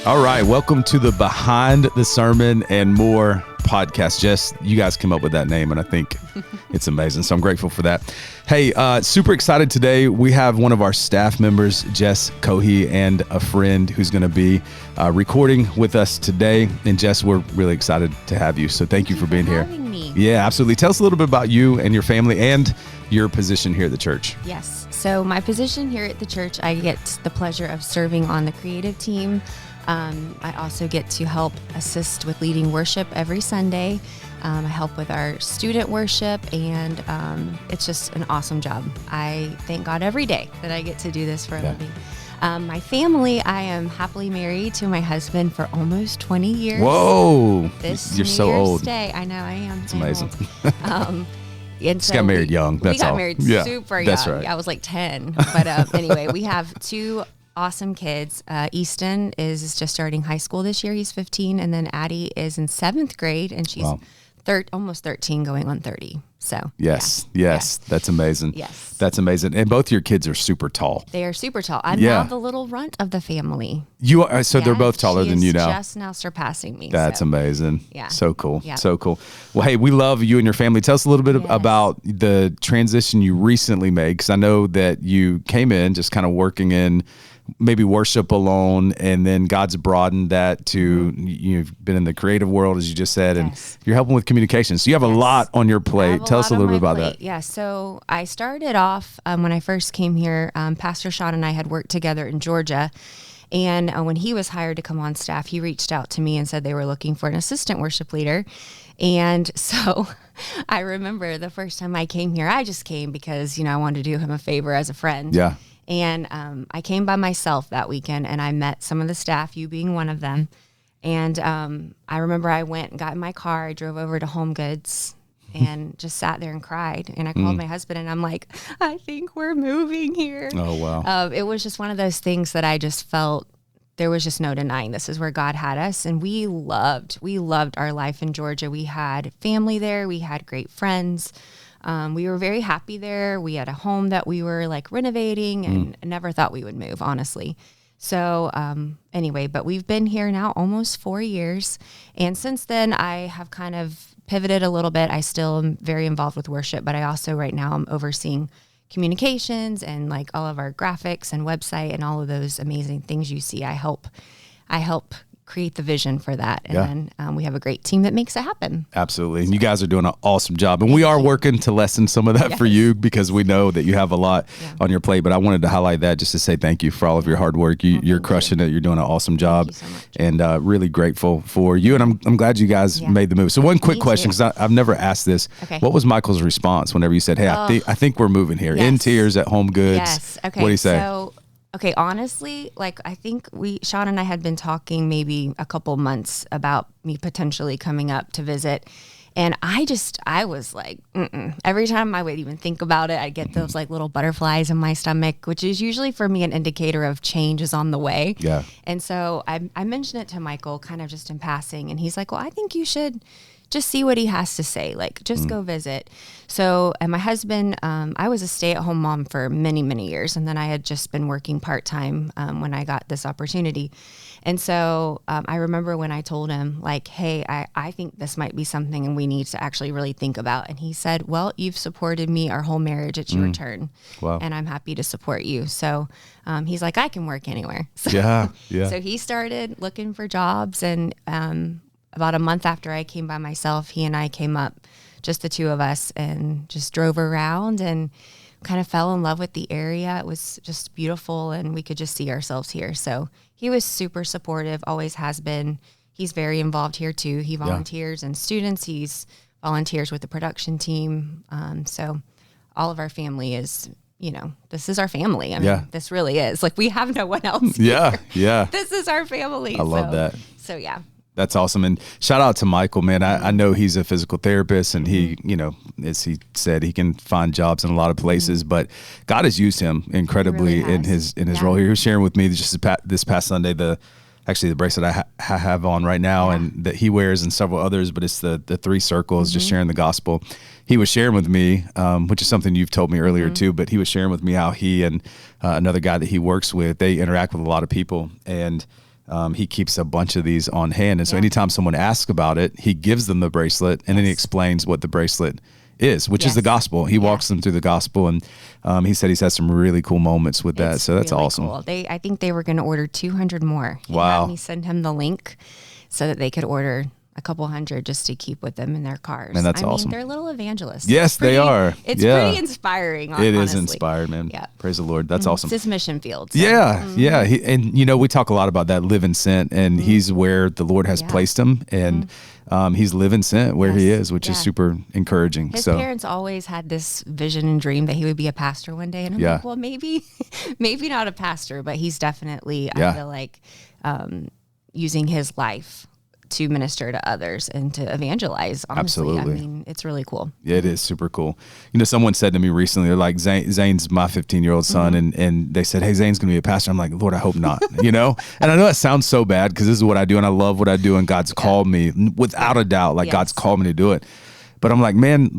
All right, welcome to the Behind the Sermon and More podcast. Jess, you guys came up with that name, and I think it's amazing, so I'm grateful for that. Hey, super excited today. We have one of our staff members, Jess Cohey, and a friend who's going to be recording with us today. And Jess, we're really excited to have you, so thank you for being here. Having me. Yeah, absolutely. Tell us a little bit about you and your family and your position here at the church. Yes. So my position here at the church, I get the pleasure of serving on the creative team. I also get to help assist with leading worship every Sunday. I help with our student worship, and it's just an awesome job. I thank God every day that I get to do this for a living. My family, I am happily married to my husband for almost 20 years. Whoa, This you're New so Year's old. Day. I know I am. It's amazing. And Just got married young. That's we got all. married Yeah, super young. that's right. I was like 10. But anyway, we have two awesome kids. Easton is just starting high school this year. He's 15. And then Addie is in 7th grade, and she's almost 13 going on 30. So Yes, yeah. that's amazing. Yes. That's amazing. And both your kids are super tall. They are super tall. I'm Yeah. now the little runt of the family. You are, so they're Yeah, both taller she than is you now. Just now surpassing me. That's so. amazing. Yeah. So cool. Yeah. So cool. Well, hey, we love you and your family. Tell us a little bit Yes. about the transition you recently made, because I know that you came in just kind of working in maybe worship alone, and then God's broadened that to, you've been in the creative world, as you just said, and Yes. you're helping with communication. So you have a lot on your I plate. have Tell us a lot little on bit my about plate. that. Yeah, so I started off when I first came here. Pastor Sean and I had worked together in Georgia, and when he was hired to come on staff, he reached out to me and said they were looking for an assistant worship leader. And so I remember the first time I came here, I just came because, I wanted to do him a favor as a friend. Yeah. And I came by myself that weekend, and I met some of the staff, you being one of them. And I remember I went and got in my car, I drove over to Home Goods and just sat there and cried. And I called my husband, and I'm like, I think we're moving here. Oh, wow. It was just one of those things that I just felt there was just no denying this is where God had us. And we loved our life in Georgia. We had family there. We had great friends. We were very happy there. We had a home that we were like renovating, and never thought we would move, honestly. So anyway, but we've been here now almost 4 years. And since then, I have kind of pivoted a little bit. I still am very involved with worship, but I also right now I'm overseeing communications and like all of our graphics and website and all of those amazing things you see. I help create the vision for that. And then we have a great team that makes it happen. Absolutely. And you guys are doing an awesome job. And we are working to lessen some of that for you, because we know that you have a lot on your plate. But I wanted to highlight that just to say thank you for all of your hard work. You're crushing it. You're doing an awesome job. Thank you so much. And really grateful for you. And I'm glad you guys made the move. So one quick question, because I've never asked this. Okay. What was Michael's response whenever you said, hey, I think we're moving here? In Yes. tears at Home Goods. Yes. Okay. What do you say? So, honestly, like I think Sean and I had been talking maybe a couple months about me potentially coming up to visit. And I was like, every time I would even think about it, I get those like little butterflies in my stomach, which is usually for me an indicator of change is on the way. Yeah. And so I mentioned it to Michael kind of just in passing, and he's like, well, I think you should just see what he has to say, like just go visit. So, and my husband, I was a stay-at-home mom for many, many years, and then I had just been working part-time when I got this opportunity. And so I remember when I told him, like, hey, I think this might be something and we need to actually really think about. And he said, well, you've supported me our whole marriage. It's your turn. Wow. And I'm happy to support you. So he's like, I can work anywhere. So, Yeah. So he started looking for jobs, and about a month after I came by myself, he and I came up, just the two of us, and just drove around and kind of fell in love with the area. It was just beautiful, and we could just see ourselves here. So he was super supportive, always has been. He's very involved here too. He volunteers in students. He's volunteers with the production team. So all of our family is, this is our family. I mean, this really is. Like, we have no one else here. Yeah. This is our family. I love that. So yeah. That's awesome. And shout out to Michael, man. I know he's a physical therapist, and he, as he said, he can find jobs in a lot of places, but God has used him incredibly really in his role here. He was sharing with me just this past Sunday, the bracelet I have on right now and that he wears, and several others, but it's the 3 circles, just sharing the gospel. He was sharing with me, which is something you've told me earlier too, but he was sharing with me how he and another guy that he works with, they interact with a lot of people. And he keeps a bunch of these on hand. And so anytime someone asks about it, he gives them the bracelet and then he explains what the bracelet is, which is the gospel. He walks them through the gospel. And he said he's had some really cool moments with that. So that's really awesome. Cool. I think they were going to order 200 more. He had me send him the link so that they could order a couple hundred just to keep with them in their cars. And that's awesome. They're little evangelists. Yes, they are. It's pretty inspiring. It is inspired, man. Yeah. Praise the Lord. That's awesome. It's his mission field. So. Yeah. Yeah. And we talk a lot about that living sent, and he's where the Lord has placed him. And he's living sent where he is, which is super encouraging. His parents always had this vision and dream that he would be a pastor one day. And I'm like, well, maybe not a pastor, but he's definitely, I feel like, using his life to minister to others and to evangelize. Honestly. Absolutely. I mean, it's really cool. Yeah, it is super cool. Someone said to me recently, they're like, Zane's my 15-year-old son. And they said, hey, Zane's going to be a pastor. I'm like, Lord, I hope not, And I know that sounds so bad because this is what I do and I love what I do. And God's called me without a doubt, God's called me to do it. But I'm like, man,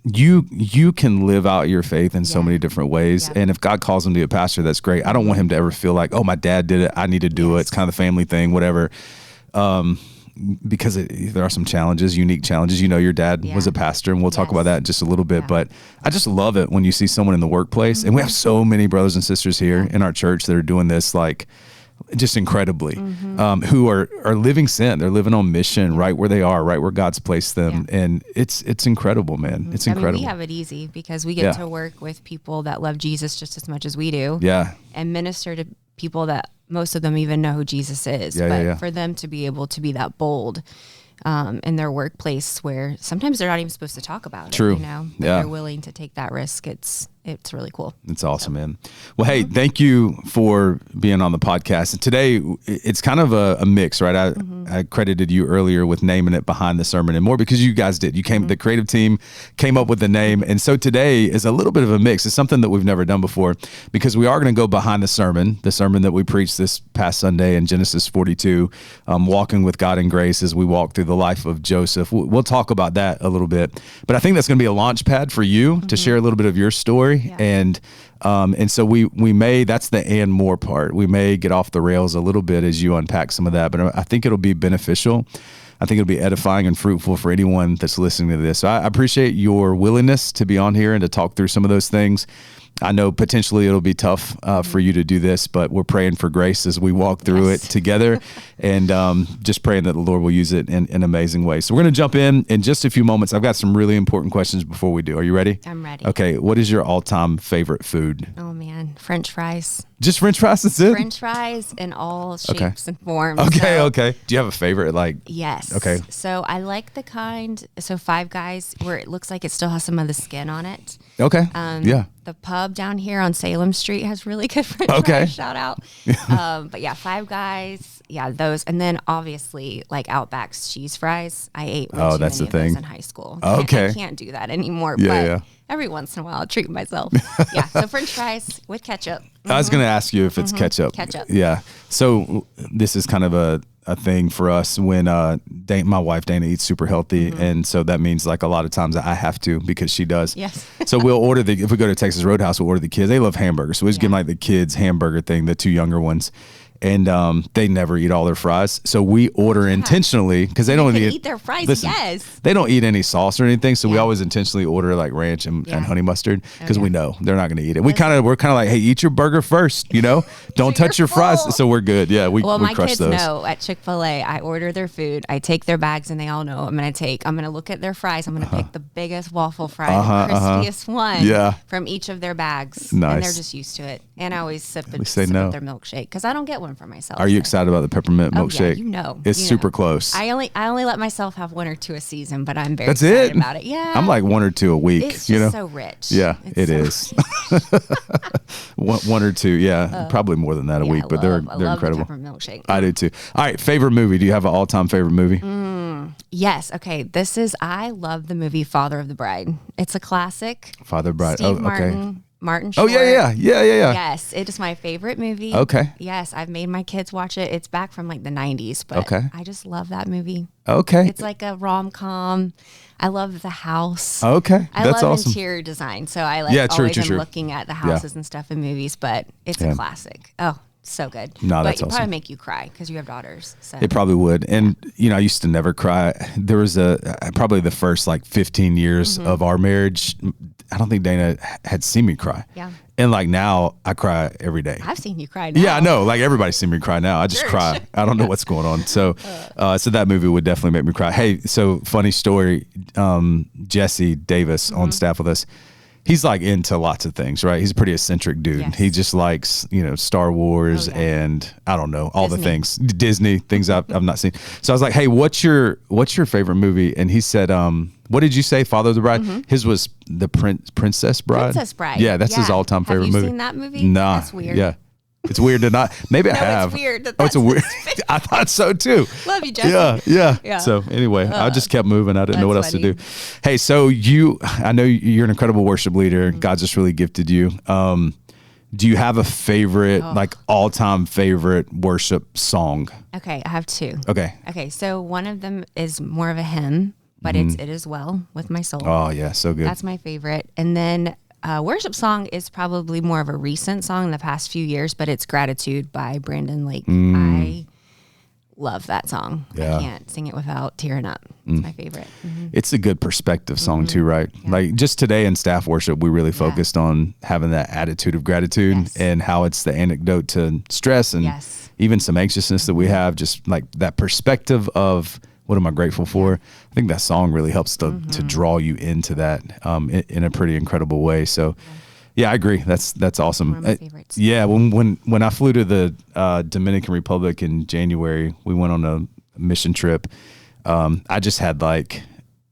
you can live out your faith in so many different ways. And if God calls him to be a pastor, that's great. I don't want him to ever feel like, oh, my dad did it, I need to do it. It's kind of the family thing, whatever. Because there are some challenges, unique challenges. Your dad was a pastor, and we'll talk about that in just a little bit. But I just love it when you see someone in the workplace, and we have so many brothers and sisters here in our church that are doing this just incredibly, who are living sent. They're living on mission right where they are, right where God's placed them. And it's incredible, man. It's incredible. We have it easy because we get to work with people that love Jesus just as much as we do. Yeah. And minister to people that most of them even know who Jesus is. But for them to be able to be that bold in their workplace where sometimes they're not even supposed to talk about it. But they're willing to take that risk. It's really cool. It's awesome, man. Well, hey, thank you for being on the podcast. And today it's kind of a mix, right? I credited you earlier with naming it Behind the Sermon and More because you guys did. You the creative team came up with the name. And so today is a little bit of a mix. It's something that we've never done before because we are going to go behind the sermon that we preached this past Sunday in Genesis 42, walking with God in grace as we walk through the life of Joseph. We'll talk about that a little bit, but I think that's going to be a launch pad for you to share a little bit of your story. And so we may, that's the and more part. We may get off the rails a little bit as you unpack some of that, but I think it'll be beneficial. I think it'll be edifying and fruitful for anyone that's listening to this. So I appreciate your willingness to be on here and to talk through some of those things. I know potentially it'll be tough for you to do this, but we're praying for grace as we walk through it together and just praying that the Lord will use it in amazing ways. So we're going to jump in just a few moments. I've got some really important questions before we do. Are you ready? I'm ready. Okay. What is your all-time favorite food? Oh, man. French fries. Just French fries? That's it? French fries in all shapes and forms. Okay, okay. Do you have a favorite? Yes. Okay. So I like the kind, Five Guys, where it looks like it still has some of the skin on it. Okay. The pub down here on Salem Street has really good French fries. Shout out. But yeah, Five Guys. Yeah, those. And then obviously Outback's cheese fries. I ate way too that's many the of thing. those in high school. Okay. I can't do that anymore. But every once in a while I'll treat myself. So French fries with ketchup. I was going to ask you if it's ketchup. Ketchup. Yeah. So this is kind of a thing for us when my wife Dana eats super healthy, and so that means a lot of times I have to because she does. Yes. So we'll order if we go to Texas Roadhouse, we'll order the kids. They love hamburgers, so we just give them the kids hamburger thing, the two younger ones. And they never eat all their fries, so we order intentionally because they don't eat their fries. Listen, they don't eat any sauce or anything, so we always intentionally order ranch and honey mustard because we know they're not going to eat it. We're kind of like, hey, eat your burger first, don't touch your fries. So we're good. Yeah, we my crush kids those. know at Chick-fil-A, I order their food, I take their bags, and they all know I'm going to look at their fries. I'm going to pick the biggest waffle fry, the crispiest one from each of their bags. Nice. And they're just used to it. And I always sip at their milkshake because I don't get one for myself. Are you excited about the peppermint milkshake? Yeah, it's super close. I only let myself have one or two a season, but I'm very excited about it. Yeah, I'm like one or two a week. It's just so rich. Yeah, it is. one or two. Yeah, probably more than that a week, but they're incredible. The peppermint milkshake. I do too. All right, favorite movie. Do you have an all-time favorite movie? Yes. Okay. I love the movie Father of the Bride. It's a classic. Father of the Bride. Steve Martin Short. Oh, yeah. Yes, it is my favorite movie. Okay. Yes, I've made my kids watch it. It's back from the 90s, but I just love that movie. Okay. It's like a rom-com. I love the house. Okay. I That's love awesome. interior design, so I true. am looking at the houses and stuff in movies, but it's a classic. Oh, So good. No, but that's it awesome. probably make you cry because you have daughters. So. It probably would. And, I used to never cry. There was probably the first like 15 years of our marriage. I don't think Dana had seen me cry. Yeah. And like now I cry every day. I've seen you cry now. Yeah, I know. Like everybody's seen me cry now. I just cry. I don't know what's going on. So, so that movie would definitely make me cry. Hey, so funny story. Jesse Davis on staff with us. He's like into lots of things, right? He's a pretty eccentric dude. Yes. He just likes, Star Wars and I don't know, all the things, Disney things I've not seen. So I was like, hey, what's your favorite movie? And he said, what did you say? Father of the Bride? His was the Princess Bride. Princess Bride. Yeah, that's his all-time favorite movie. Have you seen that movie? Nah. That's weird. Yeah. It's weird to not. Maybe I No, have. it's weird that It's a that's weird. I thought so too. Love you, Jesse. Yeah. So anyway, I just kept moving. I didn't know what else That's to do. Hey, so I know you're an incredible worship leader. God just really gifted you. Do you have a favorite, like all-time favorite worship song? Okay, I have two. Okay. So one of them is more of a hymn, but it is well with my soul. Oh yeah, so good. That's my favorite. And then worship song is probably more of a recent song in the past few years, but it's Gratitude by Brandon Lake. I love that song. Yeah. I can't sing it without tearing up. It's my favorite. It's a good perspective song too, right? Yeah. Like just today in staff worship, we really focused on having that attitude of gratitude and how it's the antidote to stress and even some anxiousness that we have, just like that perspective of what am I grateful for? I think that song really helps to draw you into that in a pretty incredible way. So yeah, I agree. That's awesome. One of my favorites. Yeah, when I flew to the Dominican Republic in January, we went on a mission trip. I just had like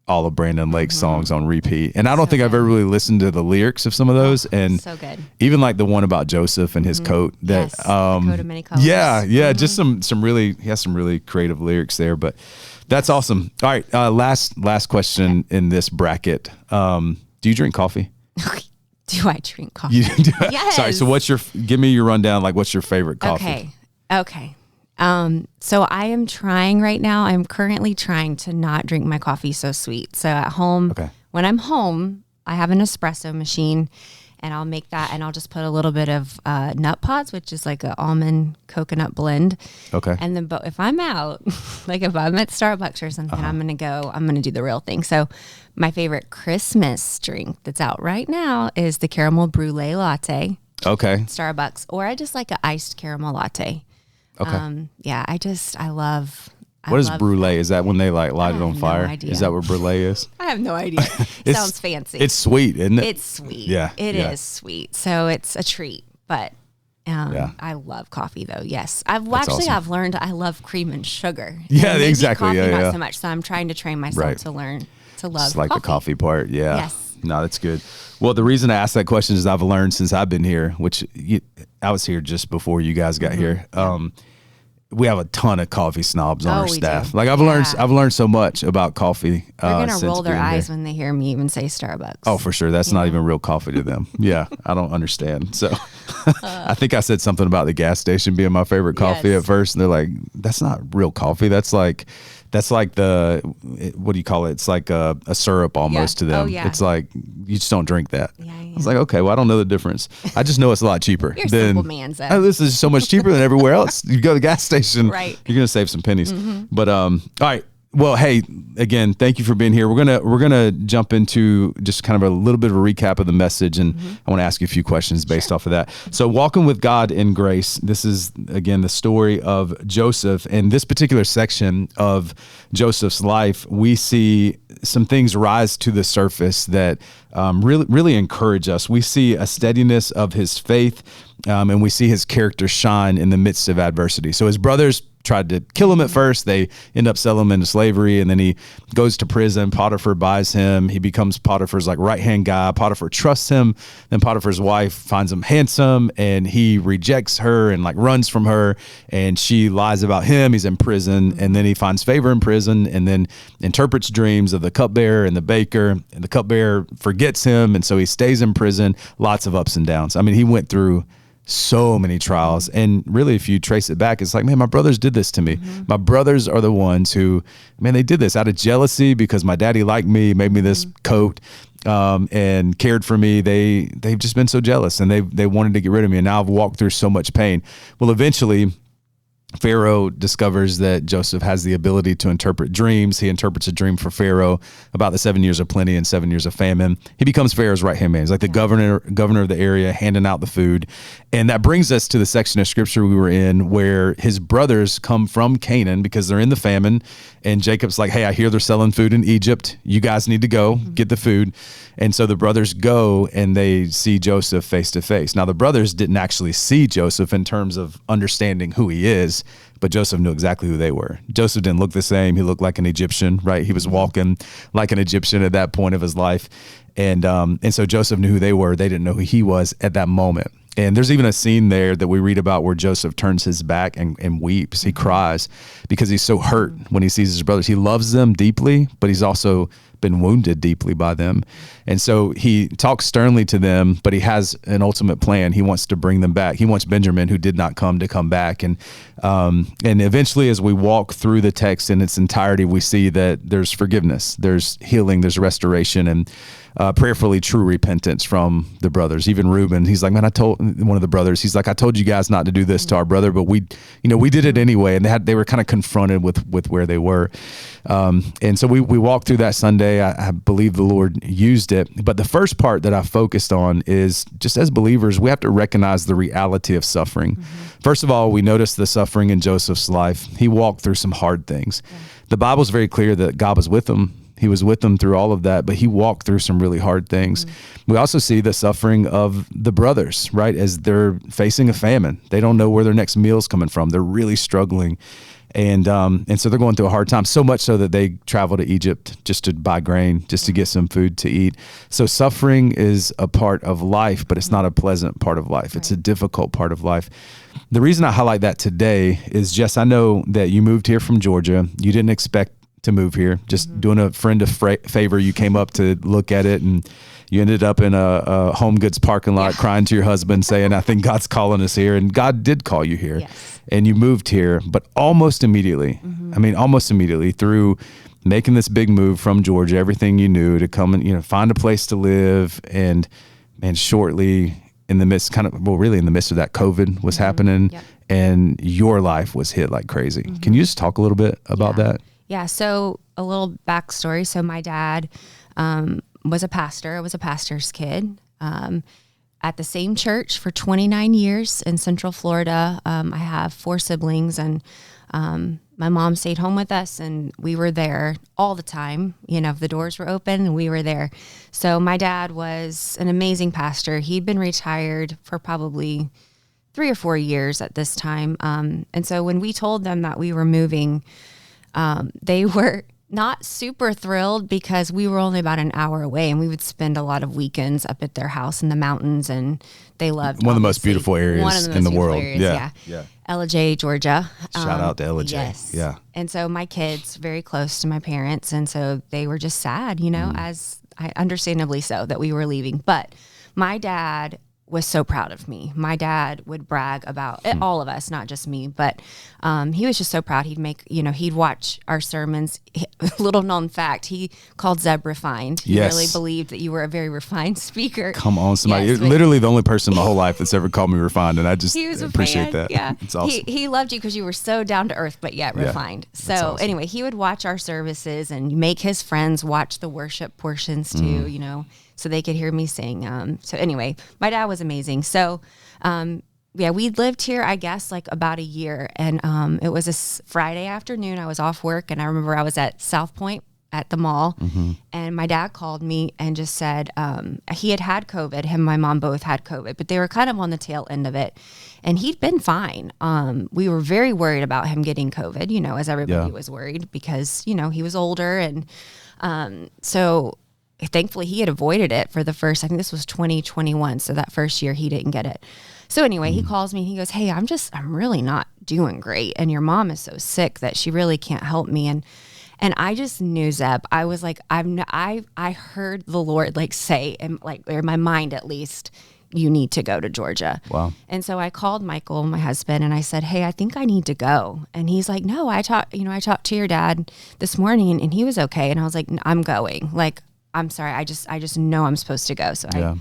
all of Brandon Lake's songs on repeat, and I don't think I've ever really listened to the lyrics of some of those. And so good. Even like the one about Joseph and his coat. That the coat of many colors. Yeah, just some really he has some really creative lyrics there. But that's awesome. All right, last question in this bracket. Do you drink coffee? Do I drink coffee? Yes. Sorry. So give me your rundown. Like, what's your favorite coffee? Okay. So I am trying right now. I'm currently trying to not drink my coffee so sweet. So at home, when I'm home, I have an espresso machine and I'll make that and I'll just put a little bit of nut pods, which is like an almond coconut blend. Okay. And then, but if I'm out, like if I'm at Starbucks or something, I'm going to do the real thing. So my favorite Christmas drink that's out right now is the caramel brulee latte. Okay. Starbucks, or I just like an iced caramel latte. Okay. Yeah, I love. What is brulee? Is that when they like light it on no fire? idea. Is that what brulee is? I have no idea. It sounds fancy. It's sweet, isn't it? It's sweet. Yeah. It is sweet. So it's a treat, but I love coffee though. Yes. I've learned I love cream and sugar. Yeah, Maybe exactly. Coffee, Yeah, not so much. So I'm trying to train myself to learn to love It's like coffee. the coffee part. Yeah. Yes. No, that's good. Well, the reason I asked that question is I've learned since I've been here, I was here just before you guys got here. We have a ton of coffee snobs on our staff. Do. Like I've learned so much about coffee. They're gonna roll their eyes when they hear me even say Starbucks. Oh, for sure. That's not even real coffee to them. Yeah, I don't understand. So I think I said something about the gas station being my favorite coffee at first, and they're like, "That's not real coffee. That's like the what do you call it? It's like a syrup almost to them. Oh, yeah. It's like you just don't drink that." Yeah. I was like, okay, well, I don't know the difference. I just know it's a lot cheaper. You're a simple man, Zach. Oh, this is so much cheaper than everywhere else. You go to the gas station, right? You're gonna save some pennies. But all right. Well, hey, again, thank you for being here. We're gonna jump into just kind of a little bit of a recap of the message, and I want to ask you a few questions based off of that. So, walking with God in grace. This is again the story of Joseph, and this particular section of Joseph's life, we see some things rise to the surface that really encourage us. We see a steadiness of his faith, and we see his character shine in the midst of adversity. So his brothers tried to kill him at first. They end up selling him into slavery, and then he goes to prison. Potiphar buys him. He becomes Potiphar's like right-hand guy. Potiphar trusts him. Then Potiphar's wife finds him handsome, and he rejects her and like runs from her, and she lies about him. He's in prison, and then he finds favor in prison, and then interprets dreams of the cupbearer and the baker, and the cupbearer forgets him, and so he stays in prison. Lots of ups and downs. I mean, he went through so many trials, and really if you trace it back, it's like, man, my brothers did this to me. My brothers are the ones who, man, they did this out of jealousy because my daddy liked me, made me this coat, and cared for me. They've just been so jealous, and they wanted to get rid of me. And now I've walked through so much pain. Well, eventually Pharaoh discovers that Joseph has the ability to interpret dreams. He interprets a dream for Pharaoh about the 7 years of plenty and 7 years of famine. He becomes Pharaoh's right-hand man. He's like the governor of the area, handing out the food. And that brings us to the section of scripture we were in where his brothers come from Canaan because they're in the famine. And Jacob's like, hey, I hear they're selling food in Egypt. You guys need to go get the food. And so the brothers go and they see Joseph face to face. Now, the brothers didn't actually see Joseph in terms of understanding who he is, but Joseph knew exactly who they were. Joseph didn't look the same. He looked like an Egyptian, right? He was walking like an Egyptian at that point of his life. And so Joseph knew who they were. They didn't know who he was at that moment. And there's even a scene there that we read about where Joseph turns his back and weeps. He cries because he's so hurt when he sees his brothers. He loves them deeply, but he's also been wounded deeply by them. And so he talks sternly to them, but he has an ultimate plan. He wants to bring them back. He wants Benjamin, who did not come, to come back. And eventually, as we walk through the text in its entirety, we see that there's forgiveness, there's healing, there's restoration, and prayerfully true repentance from the brothers. Even Reuben, he's like, man, I told one of the brothers, he's like, I told you guys not to do this to our brother, but we did it anyway. And they were kind of confronted with where they were. And so we walked through that Sunday. I believe the Lord used it. But the first part that I focused on is just as believers, we have to recognize the reality of suffering. First of all, we notice the suffering in Joseph's life. He walked through some hard things. The Bible's very clear that God was with him. He was with them through all of that, but he walked through some really hard things. We also see the suffering of the brothers, right? As they're facing a famine. They don't know where their next meal's coming from. They're really struggling. And so they're going through a hard time, so much so that they travel to Egypt just to buy grain, just to get some food to eat. So suffering is a part of life, but it's not a pleasant part of life. It's a difficult part of life. The reason I highlight that today is, Jess, I know that you moved here from Georgia. You didn't expect to move here, just doing a friend a favor. You came up to look at it, and you ended up in a Home Goods parking lot crying to your husband saying, I think God's calling us here. And God did call you here. Yes. And you moved here, but almost immediately, through making this big move from Georgia, everything you knew, to come and, find a place to live. And shortly in the midst of that, COVID was happening and your life was hit like crazy. Can you just talk a little bit about that? Yeah. So a little backstory. So my dad was a pastor. I was a pastor's kid at the same church for 29 years in Central Florida. I have 4 siblings, and my mom stayed home with us, and we were there all the time. If the doors were open, we were there. So my dad was an amazing pastor. He'd been retired for probably 3 or 4 years at this time. And so when we told them that we were moving, they were not super thrilled because we were only about an hour away, and we would spend a lot of weekends up at their house in the mountains, and they loved one of the most beautiful areas in the world. Yeah. Ellijay, Georgia. Shout out to Ellijay. Yes. Yeah. And so my kids very close to my parents, and so they were just sad, as I understandably so, that we were leaving. But my dad was so proud of me. My dad would brag about all of us, not just me, but he was just so proud. He'd watch our sermons. Little known fact, he called Zeb refined. He really believed that you were a very refined speaker. Come on, somebody. Yes, literally the only person in my whole life that's ever called me refined, and I just appreciate that. Yeah. It's awesome. He loved you because you were so down to earth, but yet refined. So awesome. Anyway, he would watch our services and make his friends watch the worship portions too, so they could hear me sing. So anyway, my dad was amazing. So, we lived here, I guess, like about a year. And it was a Friday afternoon. I was off work, and I remember I was at South Point at the mall. And my dad called me and just said he had COVID. Him and my mom both had COVID, but they were kind of on the tail end of it. And he'd been fine. We were very worried about him getting COVID, as everybody was worried because, he was older. And so thankfully he had avoided it for the first, I think this was 2021. So that first year he didn't get it. So anyway, he calls me and he goes, hey, I'm really not doing great. And your mom is so sick that she really can't help me. And I just knew, Zeb, I was like, I heard the Lord say, and or in my mind at least, you need to go to Georgia. Wow. And so I called Michael, my husband, and I said, hey, I think I need to go. And he's like, no, I talked to your dad this morning and he was okay. And I was like, I'm going. I'm sorry. I just know I'm supposed to go. So Yeah.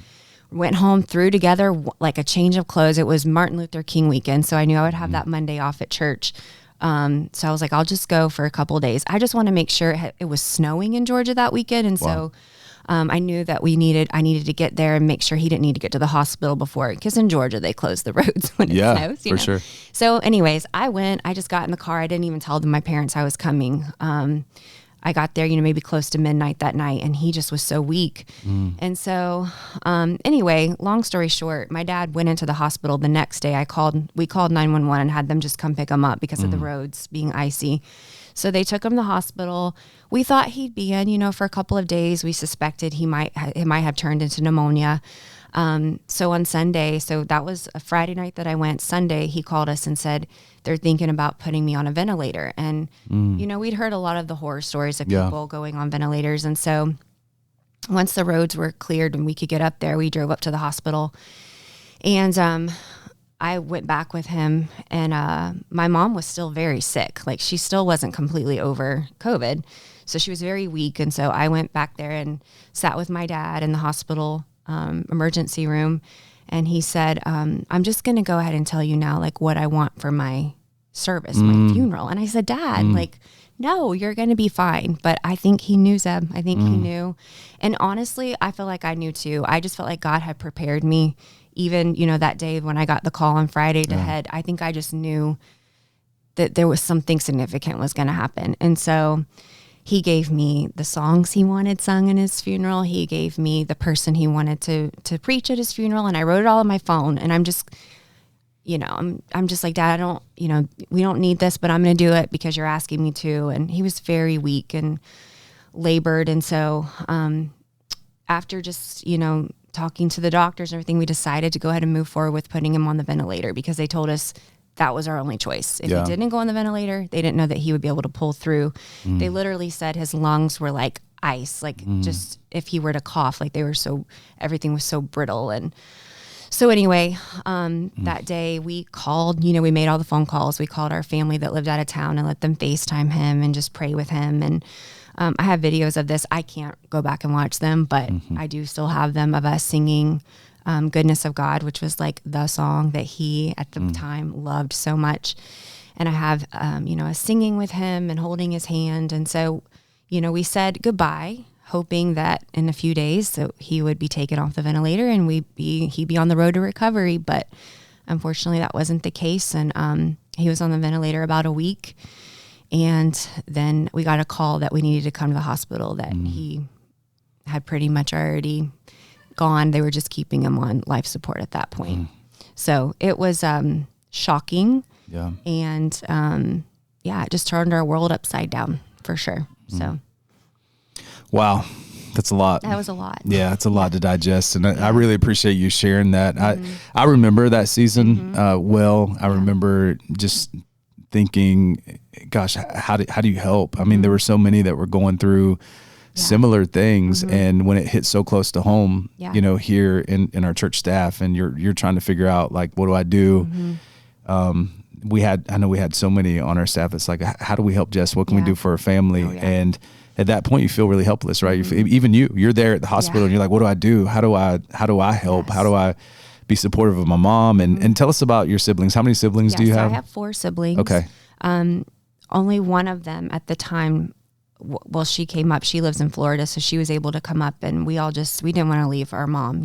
I went home, threw together like a change of clothes. It was Martin Luther King weekend, so I knew I would have that Monday off at church. So I was like, I'll just go for a couple of days. I just want to make sure it was snowing in Georgia that weekend. And so I knew that I needed to get there and make sure he didn't need to get to the hospital before, because in Georgia, they close the roads when it snows. For sure. So anyways, I just got in the car. I didn't even tell my parents I was coming. I got there, maybe close to midnight that night, and he just was so weak. And so, anyway, long story short, my dad went into the hospital the next day. We called 911 and had them just come pick him up because of the roads being icy. So they took him to the hospital. We thought he'd be in, for a couple of days. We suspected it might have turned into pneumonia. So on Sunday, so that was a Friday night that I went. Sunday, he called us and said they're thinking about putting me on a ventilator. And, we'd heard a lot of the horror stories of people going on ventilators. And so once the roads were cleared and we could get up there, we drove up to the hospital. And I went back with him, and my mom was still very sick. Like, she still wasn't completely over COVID. So she was very weak. And so I went back there and sat with my dad in the hospital emergency room, and he said, I'm just going to go ahead and tell you now, like, what I want for my service, my funeral. And I said, Dad, like, no, you're going to be fine. But I think he knew, Zeb. I think he knew. And honestly, I feel like I knew too. I just felt like God had prepared me, even, that day when I got the call on Friday to head. I think I just knew that there was something significant was going to happen. And so he gave me the songs he wanted sung in his funeral. He gave me the person he wanted to preach at his funeral. And I wrote it all on my phone. And I'm just, I'm just like, Dad, we don't need this, but I'm going to do it because you're asking me to. And he was very weak and labored. And so after just, talking to the doctors and everything, we decided to go ahead and move forward with putting him on the ventilator, because they told us that was our only choice. If he didn't go on the ventilator, they didn't know that he would be able to pull through. They literally said his lungs were like ice, like just if he were to cough, like everything was so brittle. And so anyway, that day we called, we made all the phone calls. We called our family that lived out of town and let them FaceTime him and just pray with him. And I have videos of this. I can't go back and watch them, but I do still have them of us singing Goodness of God, which was like the song that he at the time loved so much. And I have, us singing with him and holding his hand. And so, we said goodbye, hoping that in a few days so he would be taken off the ventilator and he'd be on the road to recovery. But unfortunately that wasn't the case. And he was on the ventilator about a week. And then we got a call that we needed to come to the hospital, that he had pretty much already gone. They were just keeping him on life support at that point. So it was shocking. Yeah. And it just turned our world upside down for sure. So. Wow. That's a lot. That was a lot. Yeah, it's a lot to digest. And I really appreciate you sharing that. I remember that season well. I remember just thinking, gosh, how do you help? I mean, there were so many that were going through similar things. And when it hit so close to home, here in our church staff, and you're trying to figure out, like, what do I do? I know we had so many on our staff. It's like, how do we help Jess? What can we do for our family? And at that point you feel really helpless, right? Even you're there at the hospital and you're like, what do I do? How do I help? How do I be supportive of my mom? And tell us about your siblings. How many siblings do you have? I have 4 siblings. Okay. Only one of them at the time, she came up, she lives in Florida, so she was able to come up, and we didn't want to leave our mom,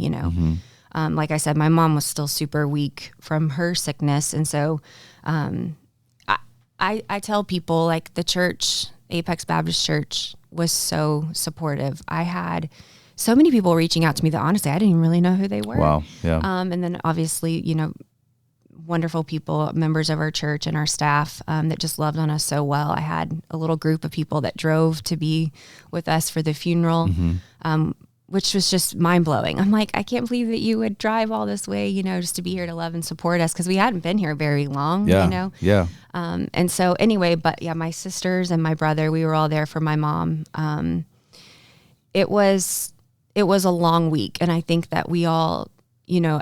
like I said, my mom was still super weak from her sickness. And so, I tell people, like, the church, Apex Baptist Church, was so supportive. I had so many people reaching out to me that honestly, I didn't even really know who they were. Wow. Yeah. And then obviously, wonderful people, members of our church and our staff that just loved on us so well. I had a little group of people that drove to be with us for the funeral, which was just mind blowing. I'm like, I can't believe that you would drive all this way, just to be here to love and support us, because we hadn't been here very long, Yeah. And so anyway, but my sisters and my brother, we were all there for my mom. It was a long week. And I think that we all,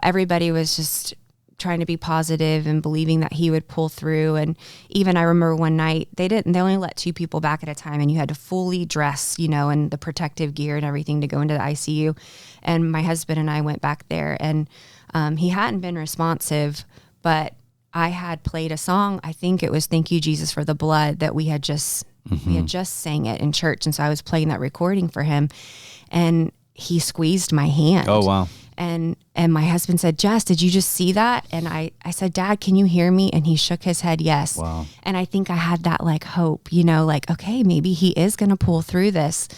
everybody was just trying to be positive and believing that he would pull through. And even I remember one night they only let 2 people back at a time, and you had to fully dress, and the protective gear and everything to go into the ICU. And my husband and I went back there, and he hadn't been responsive, but I had played a song. I think it was "Thank You, Jesus, for the Blood" that we had just sang it in church. And so I was playing that recording for him, and he squeezed my hand. Oh, wow. And my husband said, "Jess, did you just see that?" And I said, "Dad, can you hear me?" And he shook his head, yes. Wow. And I think I had that like hope, like, okay, maybe he is going to pull through this.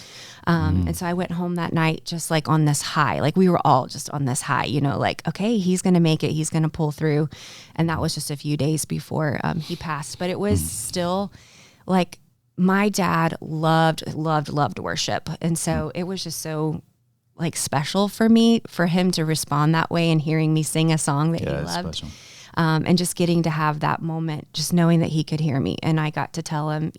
And so I went home that night just like on this high, like we were all just on this high, like, okay, he's going to make it. He's going to pull through. And that was just a few days before he passed. But it was still like my dad loved worship. And so it was just so like special for me, for him to respond that way and hearing me sing a song that he loved. Special. And just getting to have that moment, just knowing that he could hear me. And I got to tell him,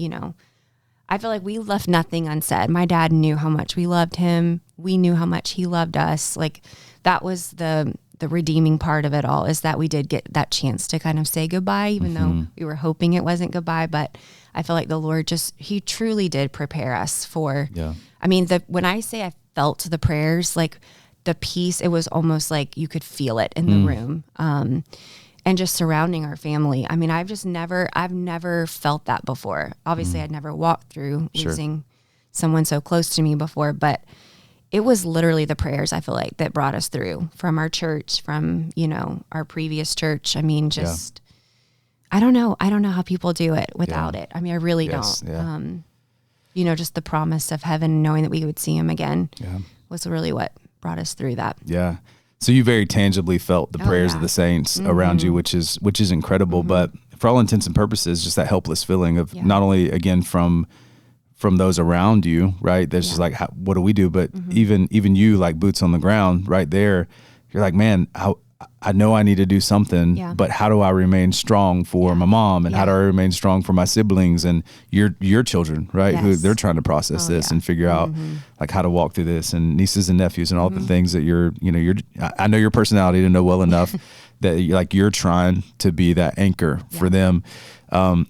I feel like we left nothing unsaid. My dad knew how much we loved him. We knew how much he loved us. Like that was the redeeming part of it all, is that we did get that chance to kind of say goodbye, even though we were hoping it wasn't goodbye. But I feel like the Lord he truly did prepare us for, I mean, when I say I felt the prayers, like the peace, it was almost like you could feel it in the room. And just surrounding our family. I mean, I've never felt that before. Obviously I'd never walked through losing someone so close to me before, but it was literally the prayers, I feel like, that brought us through, from our church, from, our previous church. I mean, just, I don't know how people do it without it. I mean, I really don't. Yeah. Just the promise of heaven, knowing that we would see him again was really what brought us through that. Yeah. So you very tangibly felt the prayers of the saints around you, which is incredible. But for all intents and purposes, just that helpless feeling of not only, again, from those around you, right? There's just like, what do we do? But even you, like boots on the ground right there, you're like, man, I know I need to do something, but how do I remain strong for my mom, and how do I remain strong for my siblings and your children, right? Who they're trying to process this and figure out like how to walk through this, and nieces and nephews and all the things that I know your personality to know well enough that you're trying to be that anchor for them.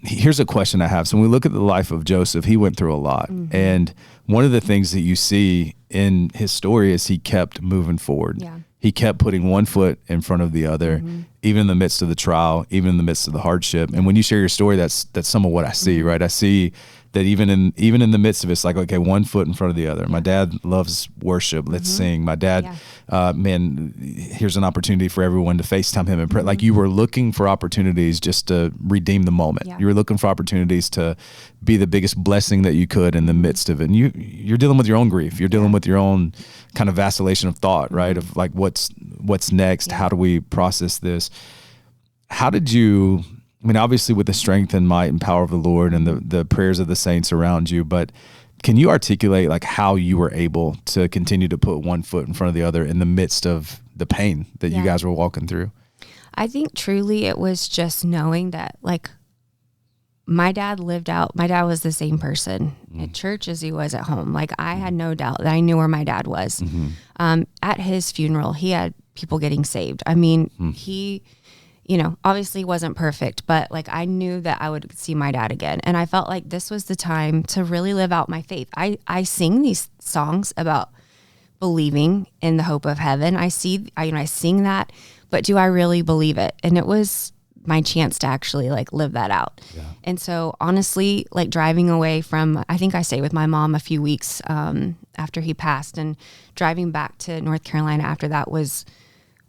Here's a question I have. So when we look at the life of Joseph, he went through a lot. And one of the things that you see in his story is he kept moving forward. Yeah. He kept putting one foot in front of the other, even in the midst of the trial, even in the midst of the hardship. And when you share your story, that's some of what I see, right? I see that even in the midst of it, it's like, okay, one foot in front of the other. My dad loves worship. Let's sing. My dad, man, here's an opportunity for everyone to FaceTime him and pray. Like you were looking for opportunities just to redeem the moment. Yeah. You were looking for opportunities to be the biggest blessing that you could in the midst of it. And you're dealing with your own grief. You're dealing with your own kind of vacillation of thought, right? Of like, what's next? Yeah. How do we process this? How did you... I mean, obviously with the strength and might and power of the Lord and the prayers of the saints around you, but can you articulate like how you were able to continue to put one foot in front of the other in the midst of the pain that you guys were walking through? I think truly it was just knowing that like my dad was the same person at church as he was at home. Like I had no doubt that I knew where my dad was. At his funeral, he had people getting saved. I mean, he... obviously wasn't perfect, but like I knew that I would see my dad again. And I felt like this was the time to really live out my faith. I sing these songs about believing in the hope of heaven. I sing that, but do I really believe it? And it was my chance to actually like live that out. Yeah. And so honestly, like driving away from, I think I stayed with my mom a few weeks after he passed, and driving back to North Carolina after that was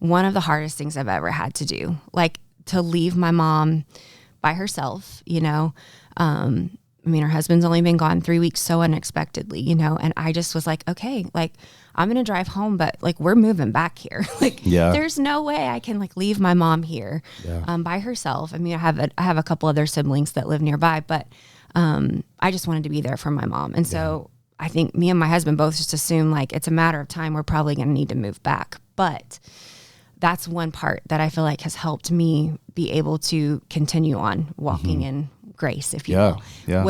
one of the hardest things I've ever had to do, like to leave my mom by herself, I mean, her husband's only been gone 3 weeks so unexpectedly, and I just was like, okay, like I'm going to drive home, but like we're moving back here. Like there's no way I can like leave my mom here by herself. I mean, I have a couple other siblings that live nearby, but I just wanted to be there for my mom. And so I think me and my husband both just assume like it's a matter of time. We're probably going to need to move back. But that's one part that I feel like has helped me be able to continue on walking in grace, if you will. Yeah.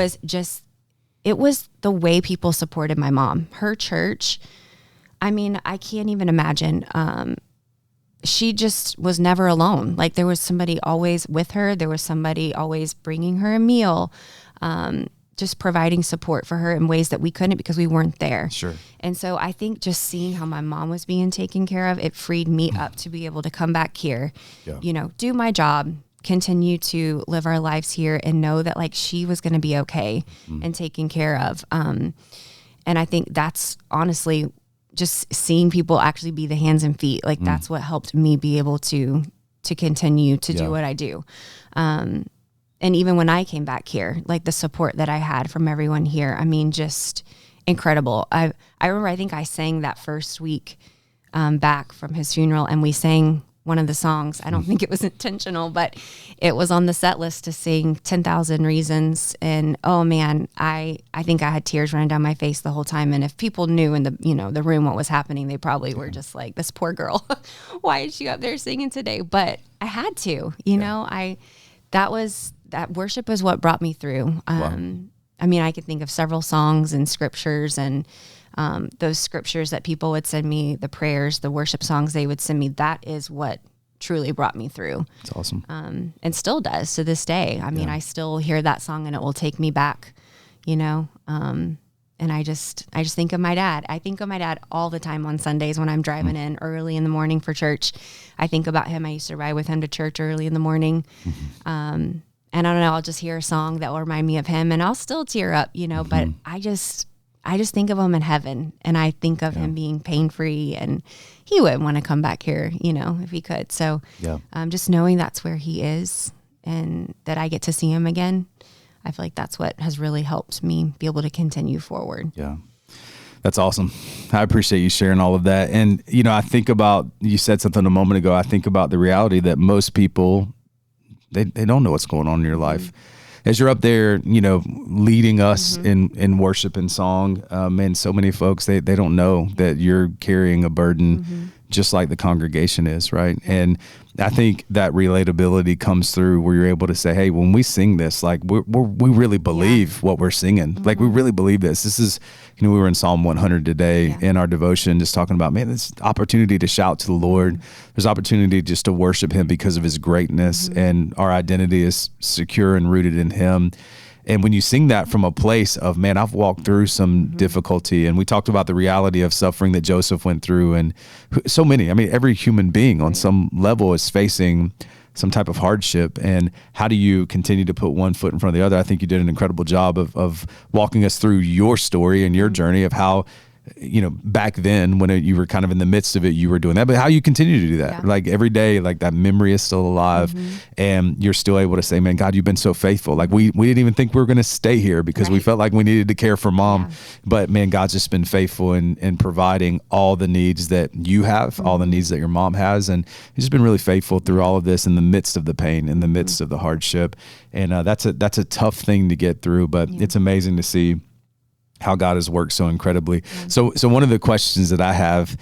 It was the way people supported my mom. Her church, I mean, I can't even imagine she just was never alone. Like there was somebody always with her. There was somebody always bringing her a meal, just providing support for her in ways that we couldn't because we weren't there. Sure. And so I think just seeing how my mom was being taken care of, it freed me up to be able to come back here, do my job, continue to live our lives here, and know that like she was going to be okay and taken care of. And I think that's honestly just seeing people actually be the hands and feet. Like that's what helped me be able to continue to do what I do. And even when I came back here, like the support that I had from everyone here, I mean, just incredible. I remember, I think I sang that first week back from his funeral, and we sang one of the songs. I don't think it was intentional, but it was on the set list to sing 10,000 Reasons. And oh man, I think I had tears running down my face the whole time. And if people knew in the room what was happening, they probably were just like, this poor girl, why is she up there singing today? But I had to, that worship is what brought me through. I mean, I could think of several songs and scriptures, and those scriptures that people would send me, the prayers, the worship songs they would send me, that is what truly brought me through. It's awesome. And still does to this day. I mean, I still hear that song and it will take me back, and I just think of my dad. I think of my dad all the time on Sundays when I'm driving in early in the morning for church. I think about him. I used to ride with him to church early in the morning. And I don't know, I'll just hear a song that will remind me of him, and I'll still tear up, but I just think of him in heaven, and I think of him being pain-free, and he would want to come back here, if he could. So just knowing that's where he is and that I get to see him again, I feel like that's what has really helped me be able to continue forward. Yeah. That's awesome. I appreciate you sharing all of that. And, I think about, you said something a moment ago, I think about the reality that most people, they don't know what's going on in your life. As you're up there, leading us in worship and song, and so many folks, they don't know that you're carrying a burden just like the congregation is, right? And I think that relatability comes through where you're able to say, hey, when we sing this, like we really believe what we're singing. Like we really believe this. This is, we were in Psalm 100 today in our devotion, just talking about, man, this opportunity to shout to the Lord. There's opportunity just to worship him because of his greatness, and our identity is secure and rooted in him. And when you sing that from a place of, man, I've walked through some difficulty, and we talked about the reality of suffering that Joseph went through, and so many, I mean, every human being on some level is facing some type of hardship. And how do you continue to put one foot in front of the other? I think you did an incredible job of walking us through your story and your journey of how, back then when you were kind of in the midst of it, you were doing that, but how you continue to do that, like every day, like that memory is still alive, and you're still able to say, man, God, you've been so faithful. Like we didn't even think we were going to stay here because we felt like we needed to care for mom, but man, God's just been faithful in providing all the needs that you have, all the needs that your mom has. And he's just been really faithful through all of this in the midst of the pain, in the midst of the hardship. And that's a tough thing to get through, but it's amazing to see how God has worked so incredibly. So one of the questions that I have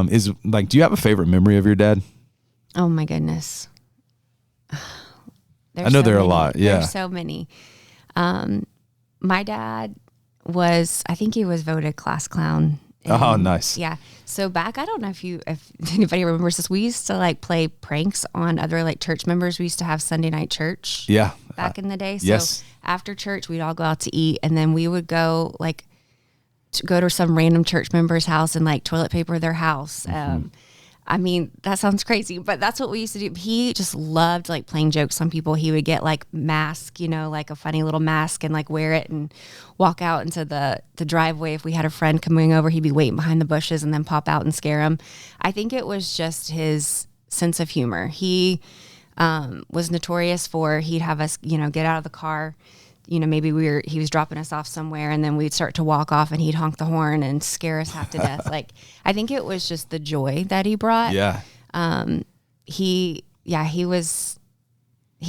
is like, do you have a favorite memory of your dad? Oh my goodness. I know there are a lot. Yeah. There's so many. My dad I think he was voted class clown. Oh, nice. Yeah. So back, I don't know if anybody remembers this, we used to like play pranks on other like church members. We used to have Sunday night church. Yeah. Back in the day. So after church, we'd all go out to eat, and then we would go to some random church member's house and like toilet paper their house. I mean, that sounds crazy, but that's what we used to do. He just loved like playing jokes on people. He would get like mask, like a funny little mask, and like wear it and walk out into the driveway. If we had a friend coming over, he'd be waiting behind the bushes and then pop out and scare him. I think it was just his sense of humor. He was notorious for, he'd have us, get out of the car. Maybe he was dropping us off somewhere, and then we'd start to walk off, and he'd honk the horn and scare us half to death. Like, I think it was just the joy that he brought. Yeah. He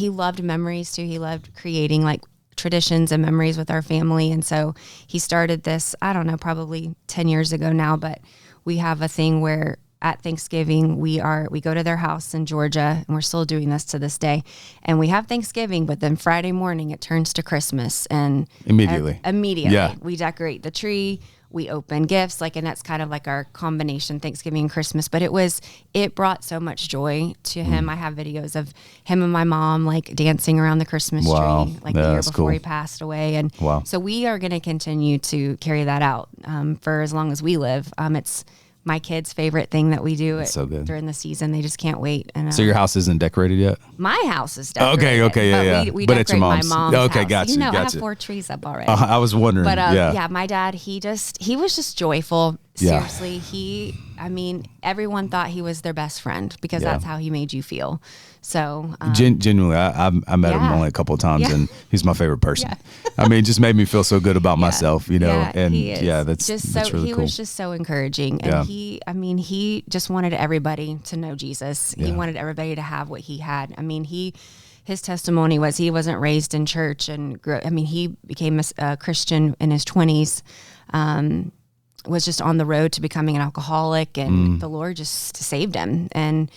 loved memories too. He loved creating like traditions and memories with our family. And so he started this, I don't know, probably 10 years ago now, but we have a thing where at Thanksgiving, we go to their house in Georgia, and we're still doing this to this day. And we have Thanksgiving, but then Friday morning it turns to Christmas, and immediately yeah. we decorate the tree. we open gifts, like, and that's kind of like our combination, Thanksgiving and Christmas. But it brought so much joy to him. I have videos of him and my mom like dancing around the Christmas tree, like the year before he passed away. And so we are going to continue to carry that out for as long as we live. It's my kids' favorite thing that we do during the season. They just can't wait. And so your house isn't decorated yet? My house is decorated. Okay, yeah. We but it's your my mom's okay, house. Gotcha. I have 4 trees up already. I was wondering. But yeah, my dad, he was just joyful. Seriously, everyone thought he was their best friend because that's how he made you feel. So genuinely, I met him only a couple of times, and he's my favorite person. It just made me feel so good about myself, and that's really he cool. was just so encouraging, and he just wanted everybody to know Jesus. He wanted everybody to have what he had. His testimony was he wasn't raised in church and he became a Christian in his 20s. Was just on the road to becoming an alcoholic, and the Lord just saved him, and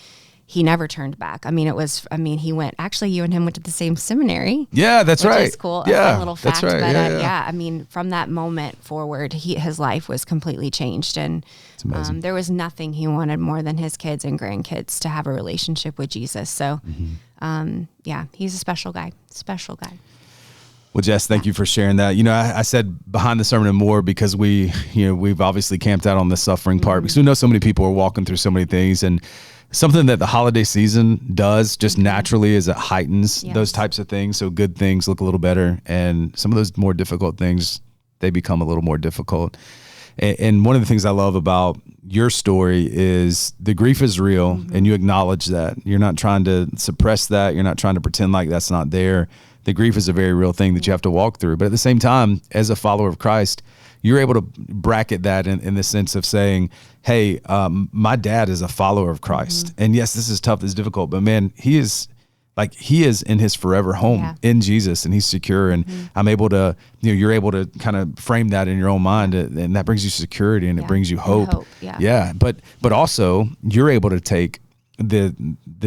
he never turned back. He went, actually, you and him went to the same seminary. Yeah, that's right. Which is cool. Yeah, a little fact. That's right. But from that moment forward, his life was completely changed. And there was nothing he wanted more than his kids and grandkids to have a relationship with Jesus. So, he's a special guy. Well, Jess, thank you for sharing that. I said behind the sermon and more because we've obviously camped out on the suffering part because we know so many people are walking through so many things, and something that the holiday season does just naturally is it heightens those types of things. So good things look a little better, and some of those more difficult things, they become a little more difficult. And one of the things I love about your story is the grief is real, and you acknowledge that. You're not trying to suppress that. You're not trying to pretend like that's not there. The grief is a very real thing that you have to walk through. But at the same time, as a follower of Christ, you're able to bracket that in the sense of saying, hey, my dad is a follower of Christ. And yes, this is tough, this is difficult, but man, he is in his forever home in Jesus, and he's secure. And I'm able to, you're able to kind of frame that in your own mind, and that brings you security, and it brings you hope. But also you're able to take the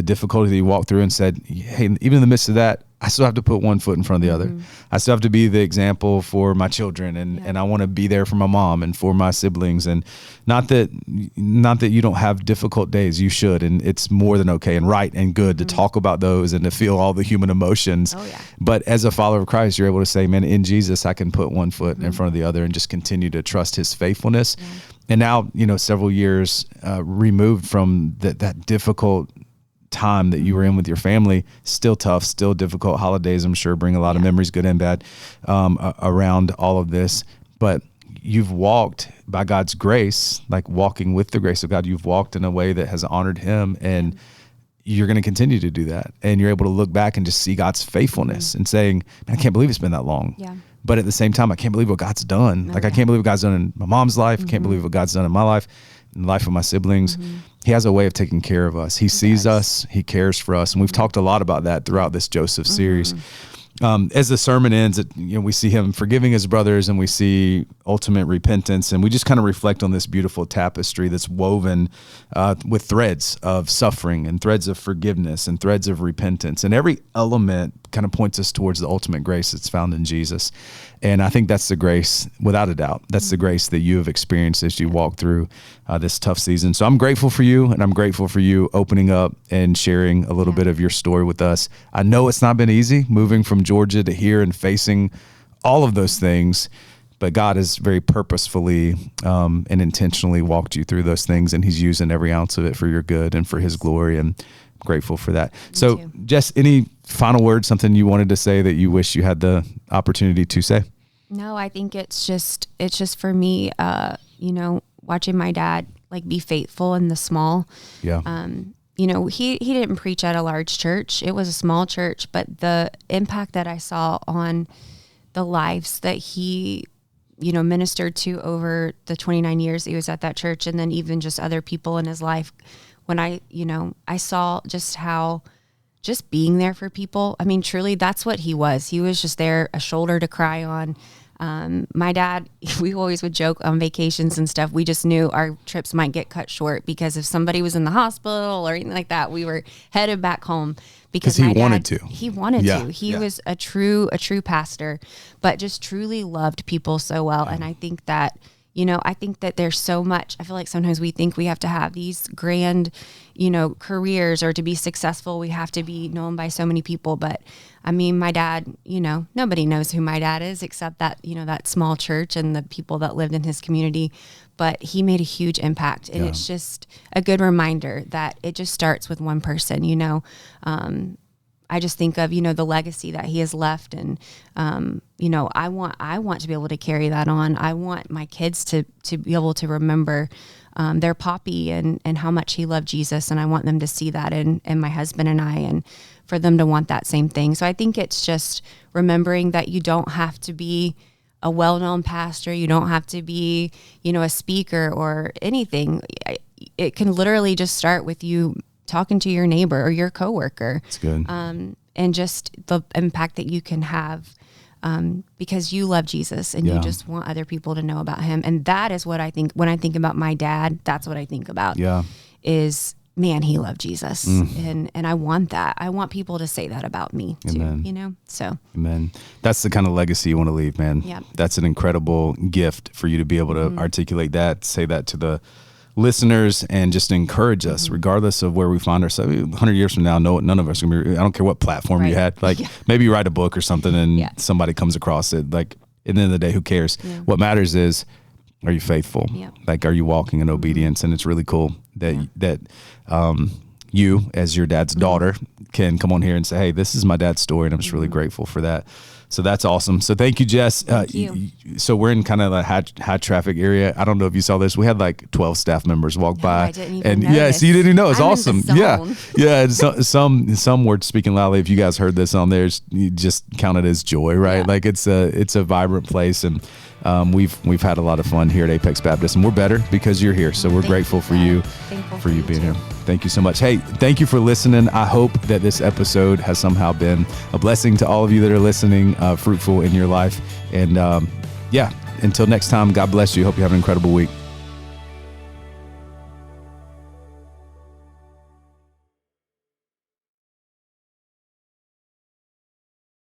difficulty that you walked through and said, hey, even in the midst of that, I still have to put one foot in front of the other. I still have to be the example for my children, and I want to be there for my mom and for my siblings. And not that you don't have difficult days, you should, and it's more than okay and right and good to talk about those and to feel all the human emotions. But as a follower of Christ, you're able to say, man, in Jesus, I can put one foot in front of the other and just continue to trust his faithfulness. And now, several years removed from that difficult time that you were in with your family, still tough, still difficult. Holidays, I'm sure, bring a lot of memories, good and bad, around all of this. But you've walked by God's grace, like walking with the grace of God. You've walked in a way that has honored him, and you're going to continue to do that. And you're able to look back and just see God's faithfulness and saying, man, I can't believe it's been that long. But at the same time, I can't believe what God's done. I can't believe what God's done in my mom's life. I can't believe what God's done in my life, in the life of my siblings. He has a way of taking care of us. He sees us. He cares for us. And we've talked a lot about that throughout this Joseph series. As the sermon ends, we see him forgiving his brothers, and we see ultimate repentance, and we just kind of reflect on this beautiful tapestry that's woven with threads of suffering and threads of forgiveness and threads of repentance, and every element kind of points us towards the ultimate grace that's found in Jesus. And I think that's the grace, without a doubt, that's the grace that you have experienced as you walk through this tough season. So I'm grateful for you, and I'm grateful for you opening up and sharing a little bit of your story with us. I know it's not been easy moving from Georgia to here and facing all of those things, but God has very purposefully and intentionally walked you through those things, and he's using every ounce of it for your good and for his glory, and I'm grateful for that. So Jess, any final words, something you wanted to say that you wish you had the opportunity to say? No, I think it's just for me, watching my dad be faithful in the small. He didn't preach at a large church. It was a small church, but the impact that I saw on the lives that he, ministered to over the 29 years he was at that church, and then even just other people in his life, when I saw just being there for people. Truly, that's what he was. He was just there, a shoulder to cry on. My dad, we always would joke on vacations and stuff. We just knew our trips might get cut short because if somebody was in the hospital or anything like that, we were headed back home because he wanted to. He wanted to. He was a true pastor, but just truly loved people so well. And I think that, I think that there's so much. I feel like sometimes we think we have to have these grand, careers, or to be successful, we have to be known by so many people. But I mean, my dad, nobody knows who my dad is except that, that small church and the people that lived in his community. But he made a huge impact. And it's just a good reminder that it just starts with one person, I just think of, the legacy that he has left. And, I want to be able to carry that on. I want my kids to be able to remember their poppy and how much he loved Jesus. And I want them to see that in my husband and I, and for them to want that same thing. So I think it's just remembering that you don't have to be a well-known pastor. You don't have to be, a speaker or anything. It can literally just start with you talking to your neighbor or your coworker. That's good. And just the impact that you can have because you love Jesus and you just want other people to know about him. And that is what I think, when I think about my dad, that's what I think about. Is, man, he loved Jesus. And I want that. I want people to say that about me too, so. Amen. That's the kind of legacy you want to leave, man. Yep. That's an incredible gift for you to be able to articulate that, say that to the listeners, and just encourage us, regardless of where we find ourselves. 100 years from now, none of us are going to be, I don't care what platform you had. Like maybe you write a book or something and somebody comes across it. Like at the end of the day, who cares? What matters is, are you faithful? Like, are you walking in obedience? And it's really cool that you, as your dad's daughter, can come on here and say, hey, this is my dad's story. And I'm just really grateful for that. So that's awesome. So thank you, Jess. Thank you. So we're in kind of a high traffic area. I don't know if you saw this. We had like 12 staff members walk by. I didn't even notice. So you didn't know. It's I'm awesome. in the zone. And some were speaking loudly. If you guys heard this on there, you just count it as joy, right? Like it's a vibrant place, and we've had a lot of fun here at Apex Baptist, and we're better because you're here. So we're grateful for you being here. Thank you so much. Hey, thank you for listening. I hope that this episode has somehow been a blessing to all of you that are listening, fruitful in your life. And until next time, God bless you. Hope you have an incredible week.